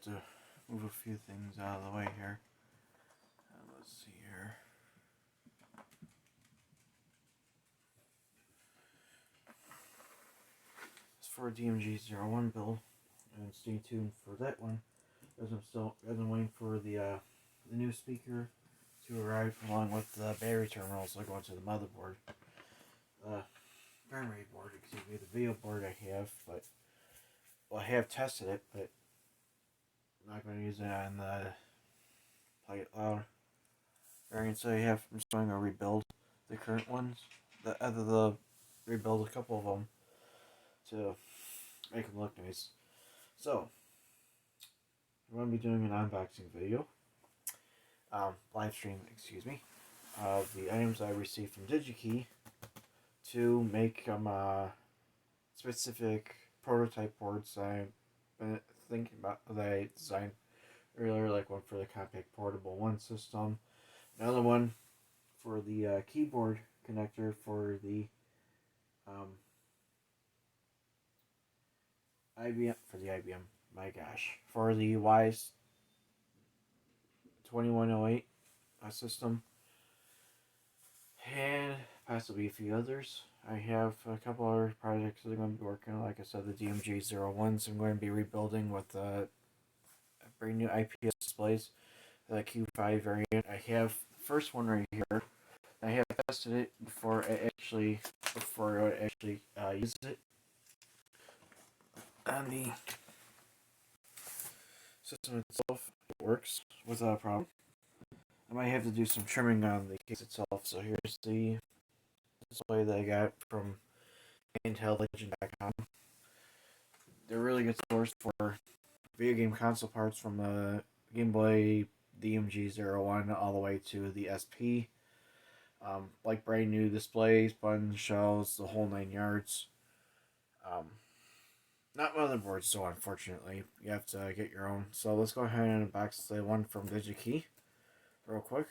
have to move a few things out of the way here. Let's see here. It's for a DMG01 build, and stay tuned for that one, as I'm waiting for the new speaker to arrive along with the battery terminals that go into the motherboard. Primary board, excuse me, the video board I have, but I have tested it, but I'm not going to use it on the Play It Loud variant. So I'm just going to rebuild the current ones, rebuild a couple of them to make them look nice. So I'm going to be doing an unboxing video, live stream, excuse me, of the items I received from DigiKey to make specific prototype boards I've been thinking about that I designed earlier, like one for the Compact Portable 1 system, another one for the keyboard connector for the IBM, for the Wise 2108 system, and possibly a few others. I have a couple other projects that I'm going to be working on. Like I said, the DMG01s I'm going to be rebuilding with brand new IPS displays, the Q5 variant. I have the first one right here. I have tested it before I actually use it on the system itself. It works without a problem. I might have to do some trimming on the case itself. So here's the display that I got from IntelliLegend.com. They're a really good source for video game console parts, from the Game Boy DMG01 all the way to the SP. Like brand new displays, buttons, shells, the whole 9 yards. Not motherboards, so unfortunately, you have to get your own. So let's go ahead and unbox the one from DigiKey real quick.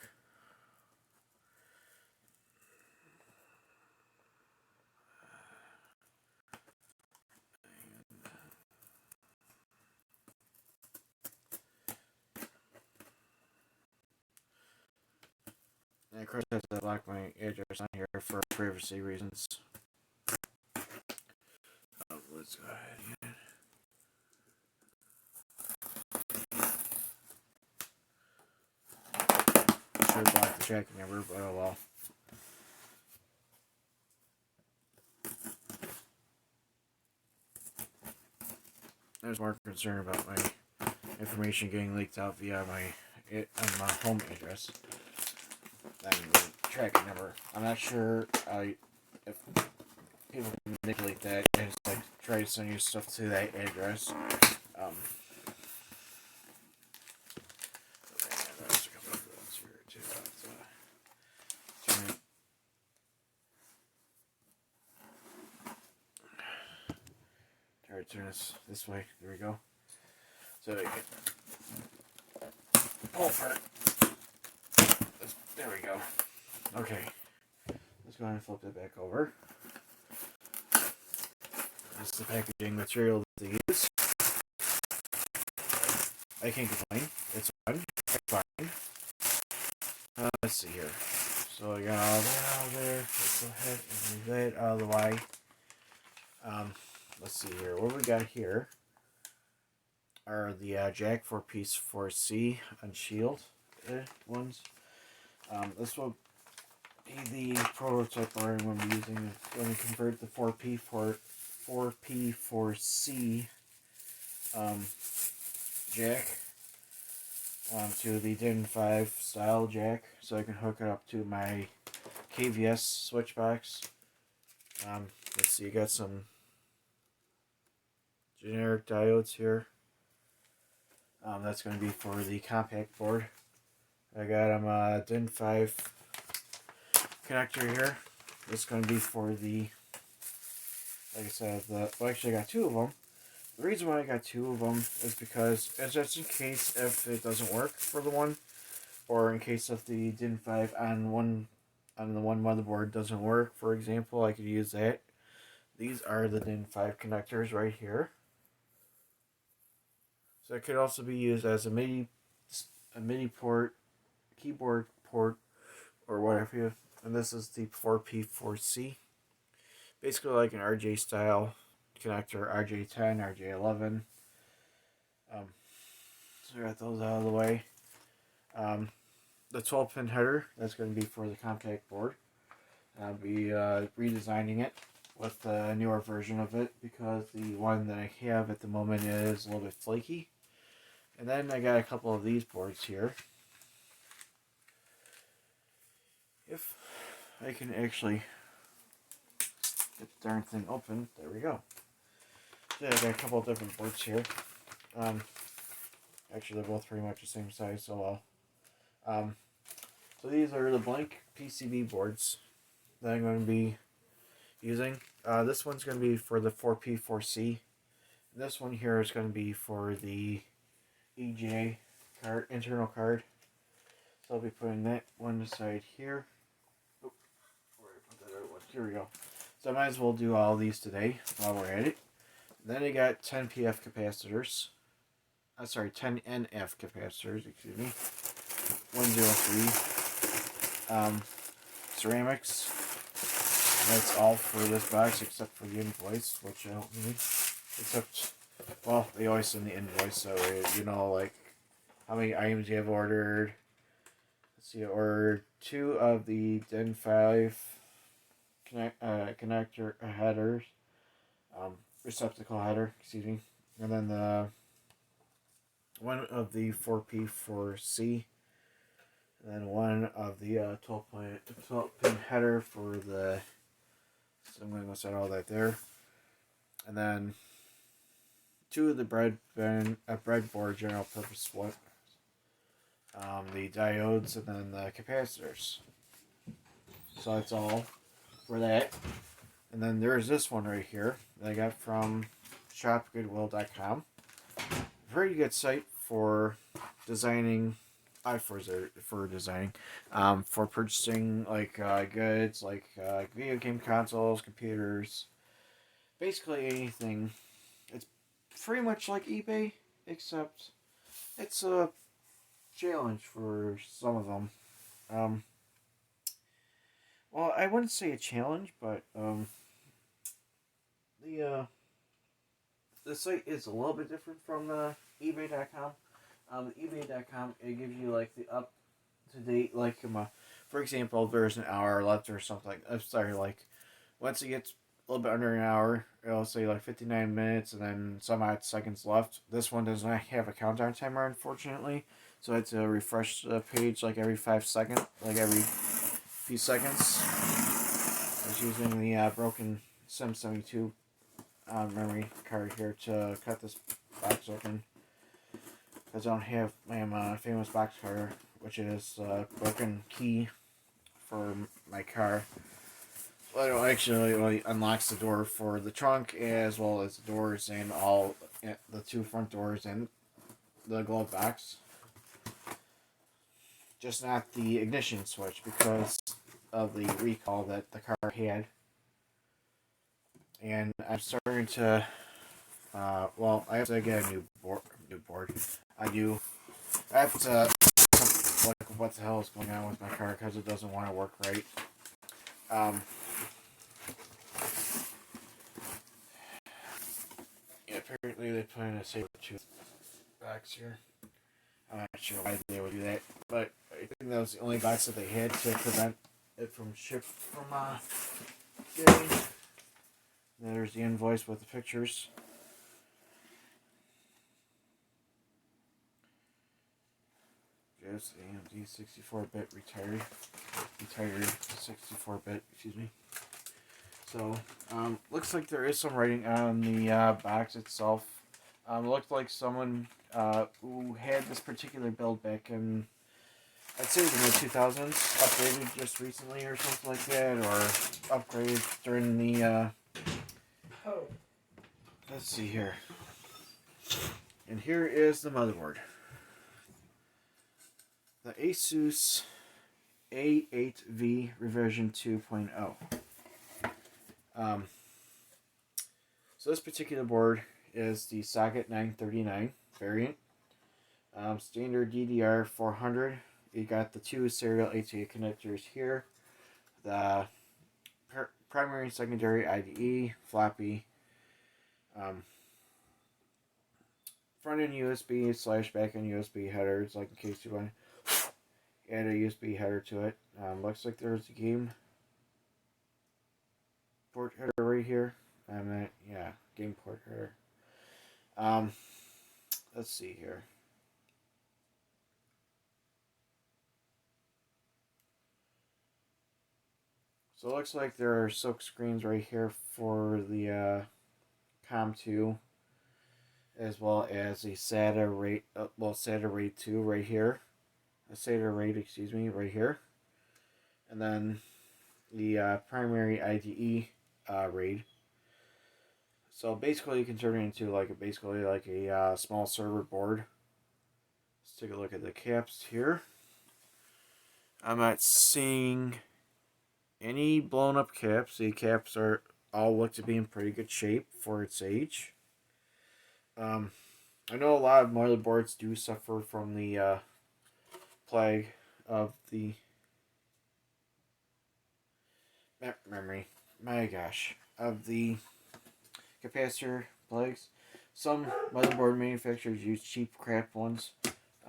And of course, I have to lock my address on here for privacy reasons. Let's go ahead and I should block the tracking number, but oh well. I was more concerned about my information getting leaked out via my home address than the tracking number. I'm not sure if people can manipulate that and just like try to send you stuff to that address. There's a couple of ones here too. Try to turn this way. There we go. So you can pull for it. There we go. Okay. Let's go ahead and flip it back over. This is the packaging material that they use. I can't complain. It's fun. It's fine. Let's see here. So I got all that out of there. Let's go ahead and move that out of the way. Let's see here. What we got here are the jack 4P 4C Unshield ones. This will be the prototype board I'm going to be using when we convert the 4P 4C jack to the DIN 5 style jack, so I can hook it up to my KVS switch box. Let's see, you got some generic diodes here. That's going to be for the compact board. I got a DIN 5 connector here. It's going to be for the, like I said, actually I got two of them. The reason why I got two of them is because, just in case if it doesn't work for the one, or in case if the DIN 5 on the one motherboard doesn't work, for example, I could use that. These are the DIN 5 connectors right here. So it could also be used as a MIDI port, keyboard port, or whatever. And this is the 4P4C. Basically like an RJ style connector, RJ10, RJ11. So we got those out of the way. The 12-pin header, that's going to be for the compact board. I'll be redesigning it with a newer version of it because the one that I have at the moment is a little bit flaky. And then I got a couple of these boards here. If I can actually get the darn thing open, there we go. Yeah, I got a couple of different boards here. Actually, they're both pretty much the same size, so so these are the blank PCB boards that I'm going to be using. This one's going to be for the 4P4C. This one here is going to be for the EJ card, internal card. So I'll be putting that one aside here. Oh, where did I put that other one? Here we go. So I might as well do all these today while we're at it. Then I got 10 PF capacitors. 10 NF capacitors, excuse me. 103. Ceramics. That's all for this box except for the invoice, which I don't need. Except, well, they always send the invoice, so you know, like, how many items you have ordered. Let's see, I ordered 2 of the DIN 5 connector headers, receptacle header, excuse me, and then the one of the 4P4C, and then one of the 12-pin header for the. So I'm going to set all that there, and then 2 of the breadboard general purpose one. The diodes, and then the capacitors. So that's all for that. And then there's this one right here that I got from shopgoodwill.com. Very good site for designing, for purchasing like goods like video game consoles, computers, basically anything. It's pretty much like eBay, except it's a challenge for some of them. Well, I wouldn't say a challenge, but the site is a little bit different from the eBay.com. eBay.com, it gives you like the up to date, like for example, there's an hour left or something. Like once it gets a little bit under an hour, it'll say like 59 minutes and then some odd seconds left. This one does not have a countdown timer, unfortunately. So I had to refresh the page like every 5 seconds, like every few seconds. I was using the broken SIM72 memory card here to cut this box open. Because I don't have my famous box cutter, which is a broken key for my car. Well, it actually unlocks the door for the trunk as well as the doors and all the 2 front doors and the glove box. Just not the ignition switch because of the recall that the car had. And I'm starting to, well, I have to get a new board. I have to look what the hell is going on with my car because it doesn't want to work right. Yeah, apparently they plan to save 2 box here. I'm not sure why they would do that, but I think that was the only box that they had to prevent it from getting. There's the invoice with the pictures. Just AMD 64-bit retired 64-bit, excuse me. So, looks like there is some writing on the box itself. Looked like someone who had this particular build back in, I'd say the mid-2000s, upgraded just recently or something like that, or upgraded during the, let's see here. And here is the motherboard. The Asus A8V revision 2.0. So this particular board is the socket 939 variant. Standard DDR 400. You got the two serial ATA connectors here. The primary and secondary IDE, floppy, front end USB / back end USB headers, like in case you want to add a USB header to it. Looks like there's a game port header right here. Yeah, game port header. Let's see here. So it looks like there are silk screens right here for the COM2, as well as the SATA RAID, SATA RAID 2 right here. A SATA RAID, excuse me, right here. And then the primary IDE RAID. So basically you can turn it into basically like a small server board. Let's take a look at the caps here. I'm not seeing any blown up caps. The caps are all look to be in pretty good shape for its age. I know a lot of motherboards do suffer from the plague of the memory. My gosh, of the capacitor plagues. Some motherboard manufacturers use cheap crap ones.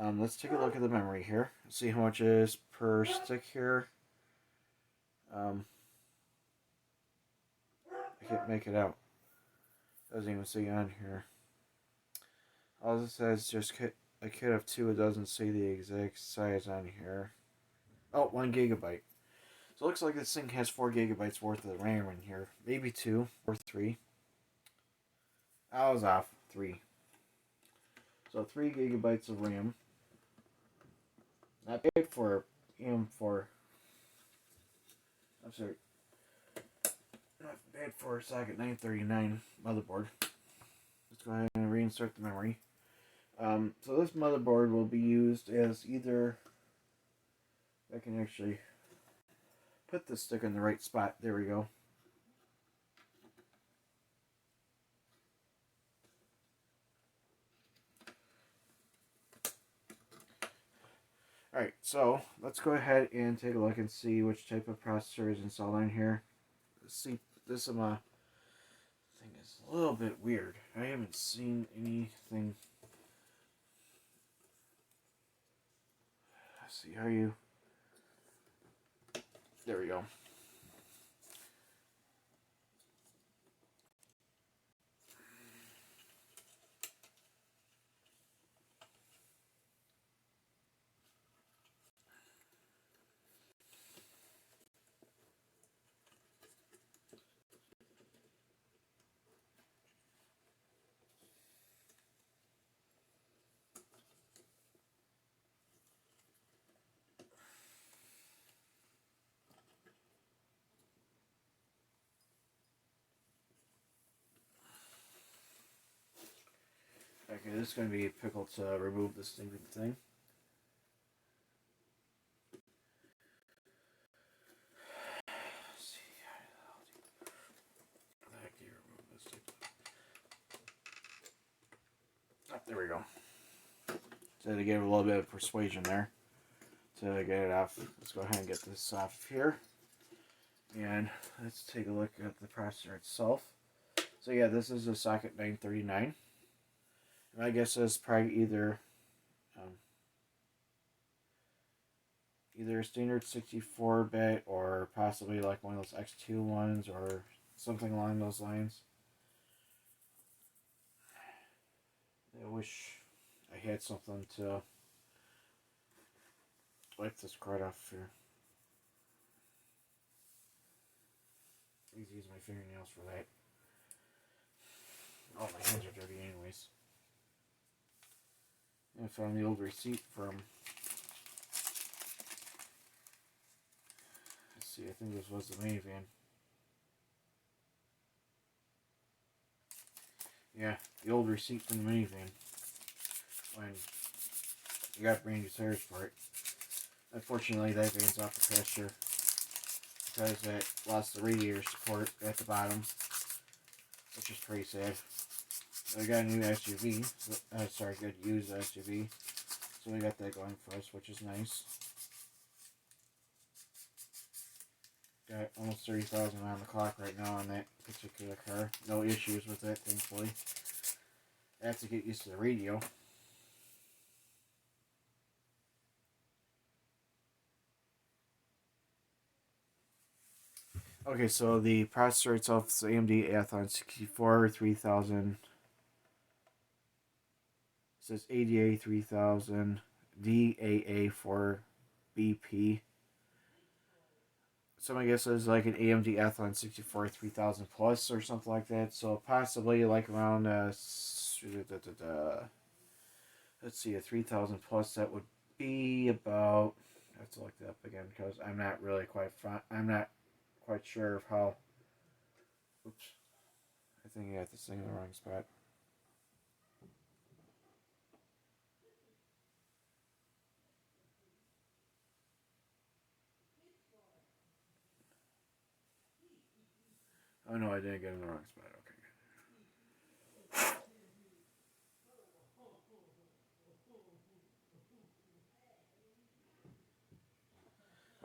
Let's take a look at the memory here. See how much it is per stick here. I can't make it out. Doesn't even say on here. All it says just a kit of 2. It doesn't say the exact size on here. Oh, 1 gigabyte. So it looks like this thing has 4 gigabytes worth of RAM in here. Maybe 2 or 3. I was off. 3. So 3 gigabytes of RAM. Not bad for M4. I'm sorry. Not bad for a socket 939 motherboard. Let's go ahead and reinsert the memory. So this motherboard will be used as either... I can actually put this stick in the right spot. There we go. Alright, so let's go ahead and take a look and see which type of processor is installed on here. Let's see, this thing is a little bit weird. I haven't seen anything. Let's see how you... There we go. Okay, this is going to be a pickle to remove this stupid thing. Let's see. How the heck do you remove this thing? Oh, there we go. So to get a little bit of persuasion there to get it off. Let's go ahead and get this off here. And let's take a look at the processor itself. So yeah, this is a socket 939. My guess is probably either a standard 64-bit or possibly like one of those X2 ones or something along those lines. I wish I had something to wipe this card off here. I need to use my fingernails for that. Oh, my hands are dirty anyways. I found the old receipt from... Let's see, I think this was the minivan. Yeah, the old receipt from the minivan. When you got brand new tires for it. Unfortunately, that van's off the pasture because it lost the radiator support at the bottom, which is pretty sad. I got a new SUV. Sorry, good used SUV. So we got that going for us, which is nice. Got almost 30,000 on the clock right now on that particular car. No issues with it, thankfully. I have to get used to the radio. Okay, so the processor itself is AMD Athlon 64 3000. It says ADA 3000, DAA 4BP. So my guess is like an AMD Athlon 64 3000 plus or something like that. So possibly like around let's see, a 3000 plus. That would be about. I have to look that up again because I'm not really I'm not quite sure of how. Oops, I think I got this thing in the wrong spot. Oh no, I didn't get it in the wrong spot.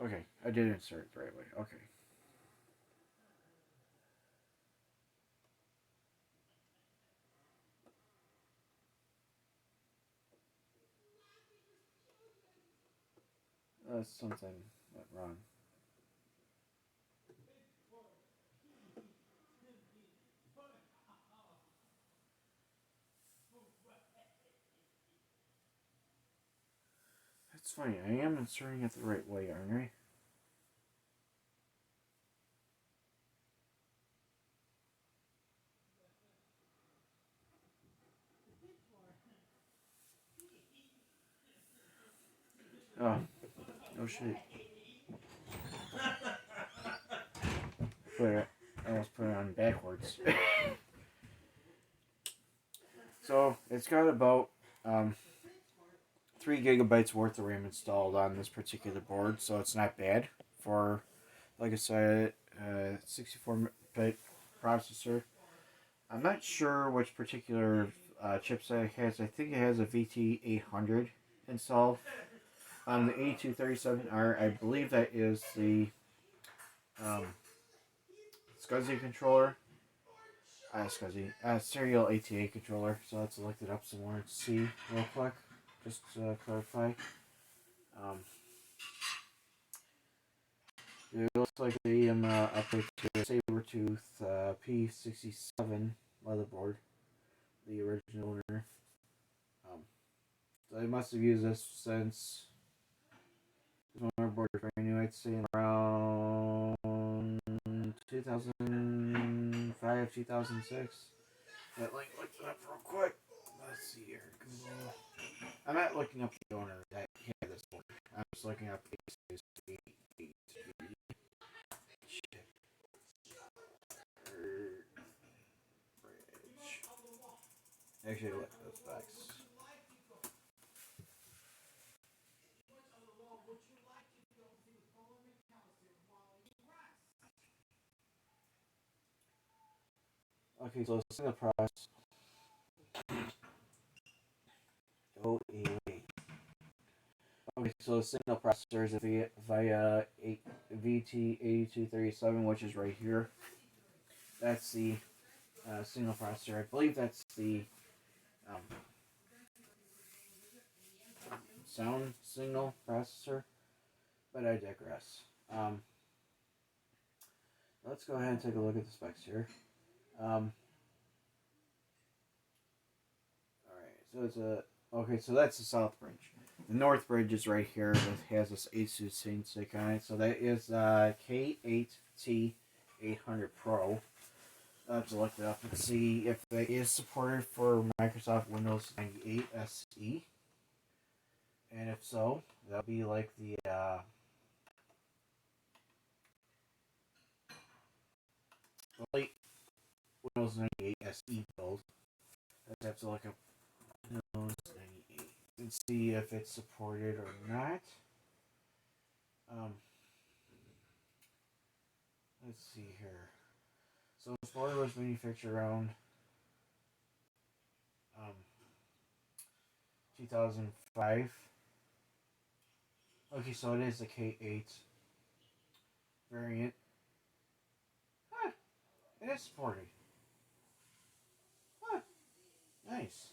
Okay. Okay, I did insert it the right way. Okay. Something went wrong. That's funny. I am inserting it the right way, aren't I? Oh, no shit. I almost put it on backwards. So it's got about 3 GB worth of RAM installed on this particular board, so it's not bad for, like I said, 64-bit processor. I'm not sure which particular chipset it has. I think it has a VT800 installed. On the 8237R, I believe that is the um, SCSI controller. SCSI. Serial ATA controller. So let's look it up some more and see real quick. Just to clarify. Um, it looks like they update to Sabertooth P67 motherboard. The original owner. So they must have used this since this motherboard is brand new. I'd say around 2005, 2006. That link looks it up real quick. Let's see here. Google. I'm not looking up the owner that had this board. I'm just looking up Asus. Actually, look at those specs. Okay, so it's in the process. Oh, wait. Okay, so the signal processor is via VT8237, which is right here. That's the signal processor. I believe that's the um, sound signal processor, but I digress. Let's go ahead and take a look at the specs here. Alright, so it's a. Okay, so that's the south bridge. The north bridge is right here. It has this Asus SainSick on it. So that is K8T800 Pro. I'll have to look it up and see if it is supported for Microsoft Windows 98 SE. And if so, that'll be like the late Windows 98 SE build. I have to look up Windows 98 and see if it's supported or not. Let's see here. So this board was manufactured around um, 2005. Okay, so it is the K8 variant. Huh, it is supported. Huh, nice.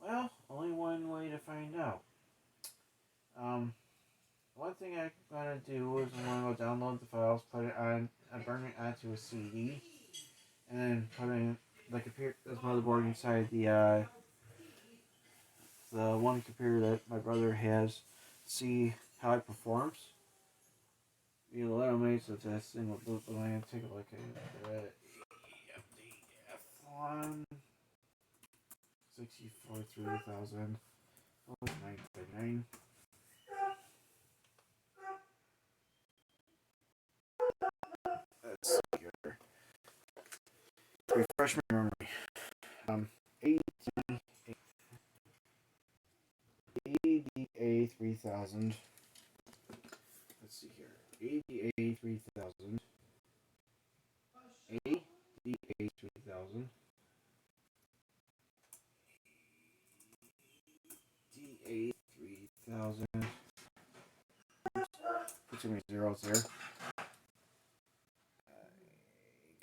Well, only one way to find out. Um, One thing I'm gonna do is I'm gonna go download the files, put it on, burn it onto a CD, and then put in the computer, this motherboard inside the one computer that my brother has. See how it performs. You know, let him make so this thing will boot the land. Take a look at it. F1 64 3000. Oh, 959. Let's see here. Refresh my memory. Um, ADA 3000. Let's see here. ADA 3000. ADA 3000. DA 3000. Put too many zeros there.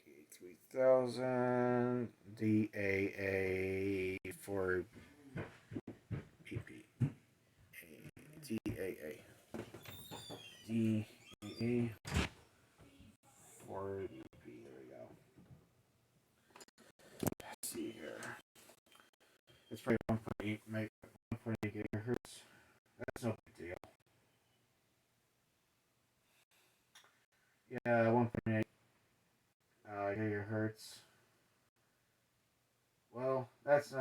ADA 3000. DAA for PP. DAA. DAA for PP. There we go. Let's see here. It's probably 1.8 gigahertz. That's no big deal. Yeah, 1.8 gigahertz. Well, that's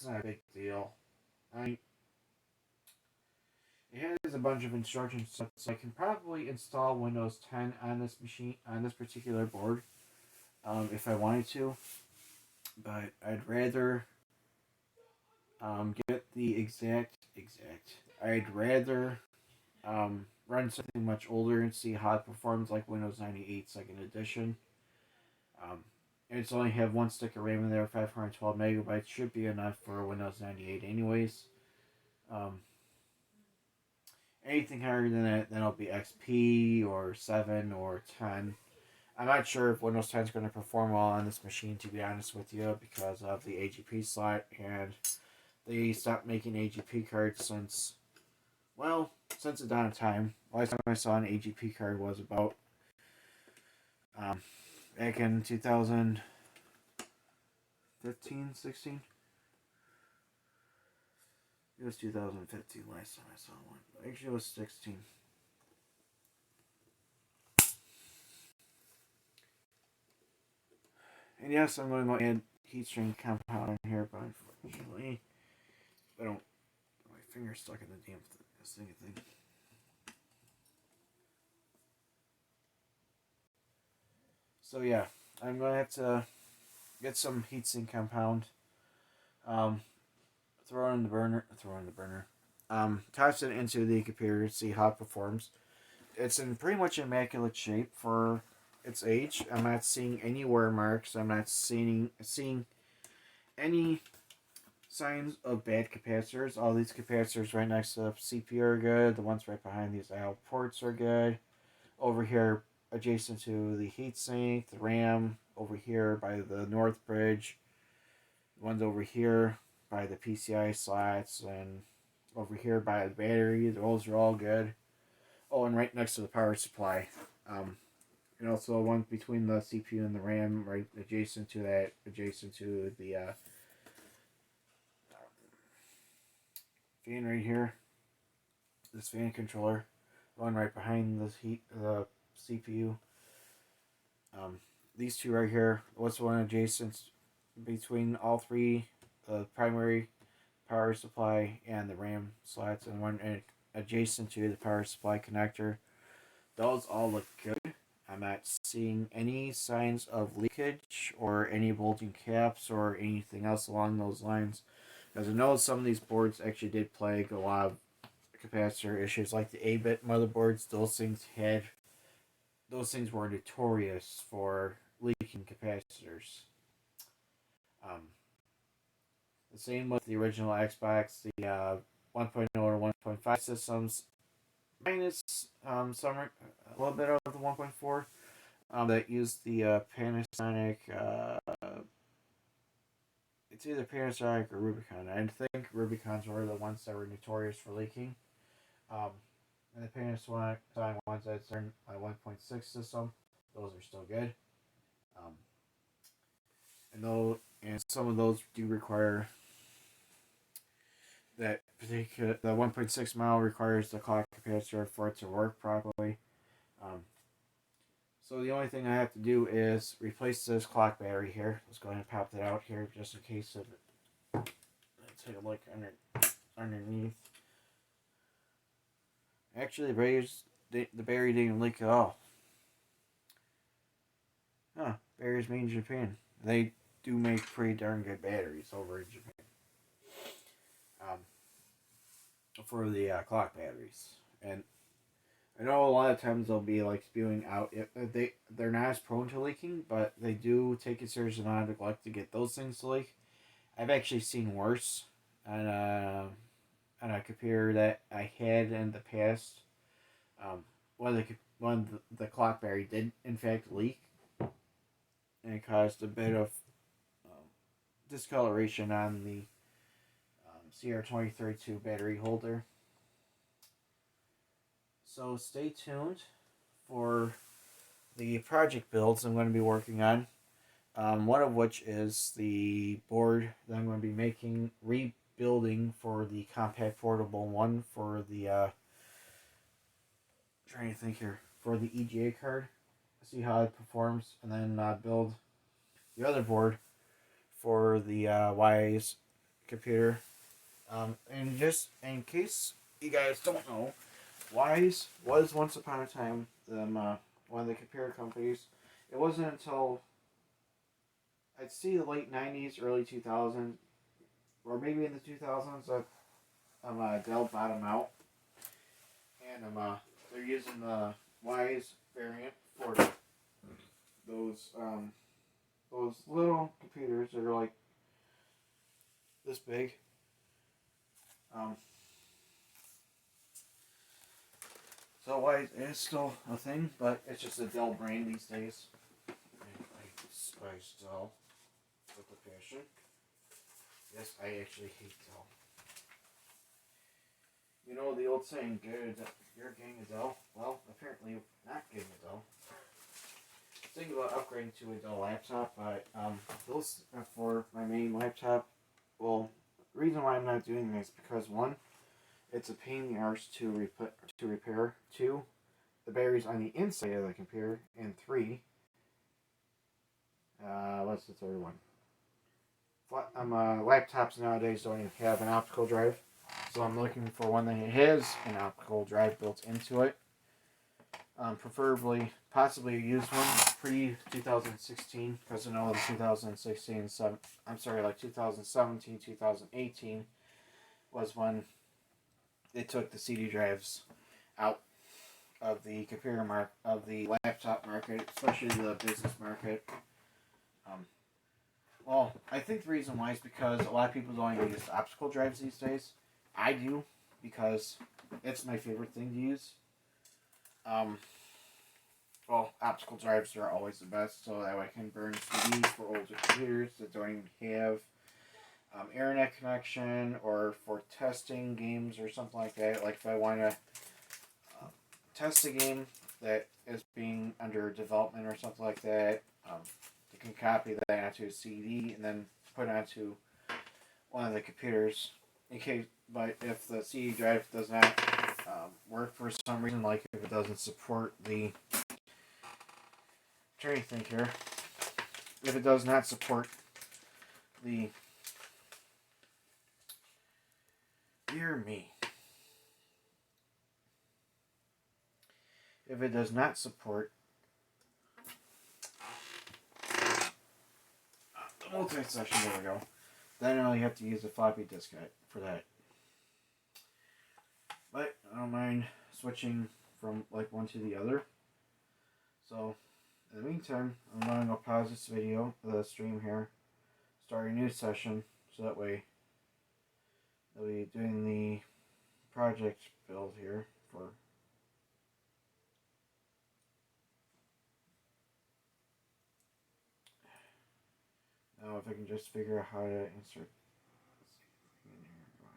not a big deal. I mean, it has a bunch of instructions, so I can probably install Windows 10 on this machine, on this particular board, if I wanted to. But I'd rather get the exact. I'd rather run something much older and see how it performs, like Windows 98 Second Edition. Um, it's only have one stick of RAM in there, 512 megabytes, should be enough for Windows 98 anyways. Um, Anything higher than that, then it'll be XP or 7 or 10. I'm not sure if Windows 10 is going to perform well on this machine, to be honest with you, because of the AGP slot, and they stopped making AGP cards since the dawn of time. Last time I saw an AGP card was about back in 2015, 16. It was 2015 last time I saw one. Actually, it was 16. And yes, I'm going to add heat shrink compound in here, but unfortunately, I don't. My finger's stuck in the damn thing. So yeah, I'm going to have to get some heatsink compound. Throw it in the burner. Toss it into the computer to see how it performs. It's in pretty much immaculate shape for its age. I'm not seeing any wear marks. I'm not seeing any signs of bad capacitors. All these capacitors right next to the CPU are good. The ones right behind these I/O ports are good. Over here, adjacent to the heatsink, the RAM. Over here by the north bridge. The ones over here by the PCI slots, and over here by the battery. Those are all good. Oh, and right next to the power supply. And also one between the CPU and the RAM, right adjacent to the fan right here. This fan controller, one right behind the CPU. These two right here. What's one adjacent between all three, the primary power supply and the RAM slots, and one adjacent to the power supply connector. Those all look good. I'm not seeing any signs of leakage or any bulging caps or anything else along those lines. As I know, some of these boards actually did plague a lot of capacitor issues, like the 8-bit motherboards. Those things were notorious for leaking capacitors. Um, the same with the original Xbox, the 1.0 or 1.5 systems, minus a little bit of the 1.4 that use the Panasonic. It's either Panasonic or Rubicon. I think Rubicons were the ones that were notorious for leaking. Um, and the Panasonic ones that run my 1.6 system, those are still good. Um, and some of those do require that particular. The 1.6 mile requires the clock capacitor for it to work properly. Um, so the only thing I have to do is replace this clock battery here. Let's go ahead and pop that out here just in case of it. Let's take a look underneath. Actually, the battery didn't leak at all. Huh, batteries made in Japan. They do make pretty darn good batteries over in Japan. For the clock batteries. And I know a lot of times they'll be like spewing out. They're not as prone to leaking, but they do take a serious amount of neglect to get those things to leak. I've actually seen worse on a computer that I had in the past. When the clock battery did in fact leak, and it caused a bit of um, discoloration on the CR2032 battery holder. So stay tuned for the project builds I'm going to be working on. One of which is the board that I'm going to be rebuilding for the compact portable one for the trying to think here, for the EGA card. See how it performs, and then build the other board for the Wise computer. And just in case you guys don't know, Wise was once upon a time one of the computer companies. It wasn't until I'd see the late 90s, early 2000s, or maybe in the 2000s that Dell bought them out. And they're using the Wise variant for those little computers that are like this big. So Wise is still a thing, but it's just a Dell brand these days. And I despise Dell with a passion. Yes, I actually hate Dell. You know the old saying, you're getting a Dell? Well, apparently not getting a Dell. Thinking about upgrading to a Dell laptop, but those are for my main laptop. Well, the reason why I'm not doing this is because one, it's a pain in the arse to repair. Two, the battery's on the inside of the computer. And three, what's the third one? Laptops nowadays don't even have an optical drive, so I'm looking for one that has an optical drive built into it. Preferably, possibly a used one, pre-2016, because I know the 2016, 2017, 2018 was when they took the CD drives out of the of the laptop market, especially the business market. Well, I think the reason why is because a lot of people don't even use optical drives these days. I do, because it's my favorite thing to use. Well, optical drives are always the best, so that way I can burn CDs for older computers that don't even have internet connection, or for testing games or something like that. Like if I want to test a game that is being under development or something like that, you can copy that onto a CD and then put it onto one of the computers. But if the CD drive does not work for some reason, like if it doesn't support the, trying to think here, if it does not support the, dear me, if it does not support the multi-session, there we go, then I only have to use a floppy diskette for that. But I don't mind switching from like one to the other. So In the meantime, I'm going to pause this video, the stream here, start a new session, so that way I'll be doing the project build here for. Now, if I can just figure out how to insert this thing in here.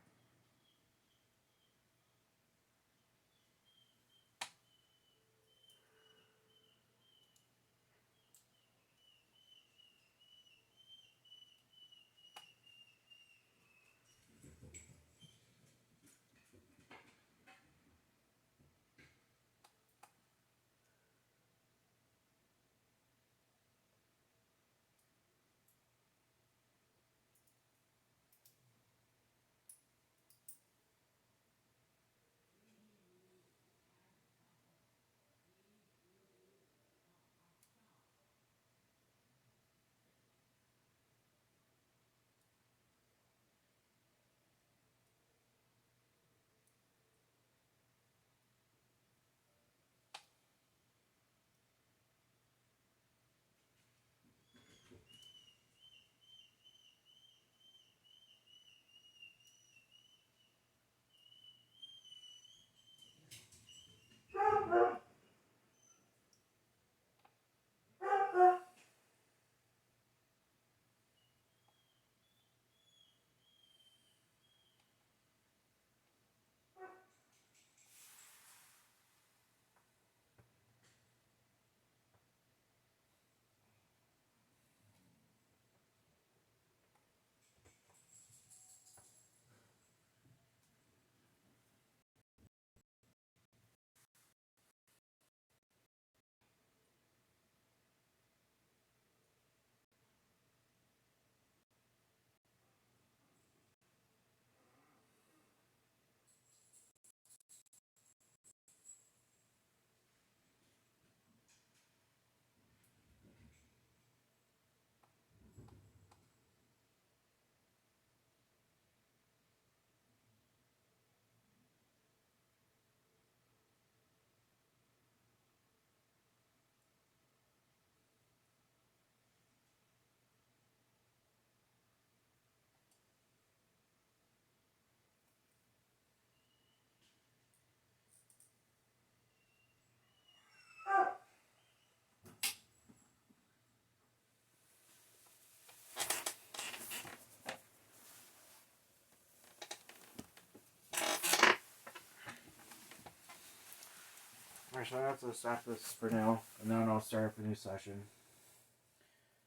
Alright, so I have to stop this for now, and then I'll start up a new session.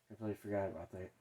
I completely forgot about that.